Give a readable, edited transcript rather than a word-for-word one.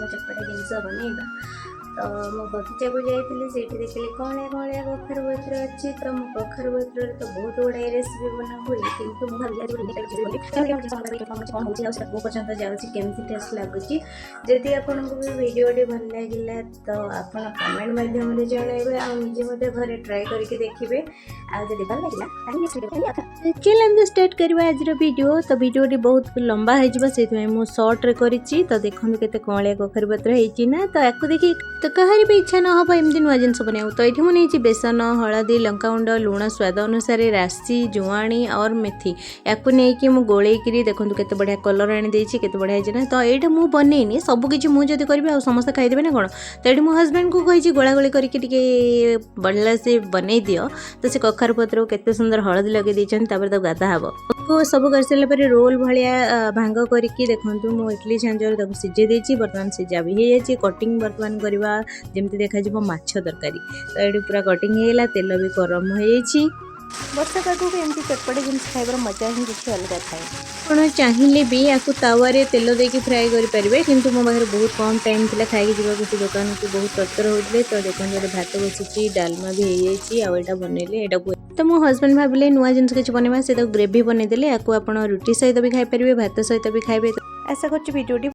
चटपटा जिनस बनइबा तो मो बगीचा को जाइए से देखिए कौन कखार पत्र अच्छी तो मो कखार पत्र तो बहुत गुड़ाई रेसिपी बना हुए कि पर्यटन जाऊँगी केमती टेस्ट लगुच जदि आपको भी भिडियोटी भल लगे तो आप कमेंट माध्यम जनइबे आजे घरे ट्राए करके देखिए आदि भल लगे चल स्टार्ट करवा आज वीडियो तो वीडियोटी बहुत लंबा हो सर्ट्रे करी तो देखो के कौलिया कखार पत्र होना तो आपको देखिए तो कहार भी इच्छा न हम एमती नुआ जिन बनाऊ तो ये मुझे बेसन हलदी लंकागुंड लुण स्वाद अनुसार राशि जुआणी और मेथी या नहीं मुझे गोलैकि देखो केते बढ़िया कलर आनी केते बढ़िया है तो ये मुझे बनईनी सबकि मुझे करी आ समस्त खाईदेवे ना कौन तो ये मो हजबैंड को कही गोलागोली करके बढ़िया से बनई दियो तो से कखार पत्र केते सुंदर हलदी लगे देते गाधा हम को सब कर सारा पर रोल भाया भांग करके देखो मो इडली झांझर सीझे देती बर्तमान सीझा भी हो जाए कटिंग बर्तमान करवा जमती देखा माछ तरकारी तो ये पूरा कटिंग होगा तेल भी गरम हो जाए वर्षा पाग को एमती चटपटा जिनिस खाइबार मजा ही किसी अलग थाए आप चाहिए भी आपको तावे तेल देके फ्राए करेंगे किंतु मो पाखे बहुत कम टाइम था खाई जावाक दुकान को बहुत तत्तर होते तो देखते भात बसी डालमा भी हो जाए बनइले यहाँ तो मो हजबैंड भाविले नुआ जिन किसी बनवा से ग्रेवी बनईदे आपको आप रुटी सहित भी खाईपर भात सहित भी खाइबे आशा कर वीडियो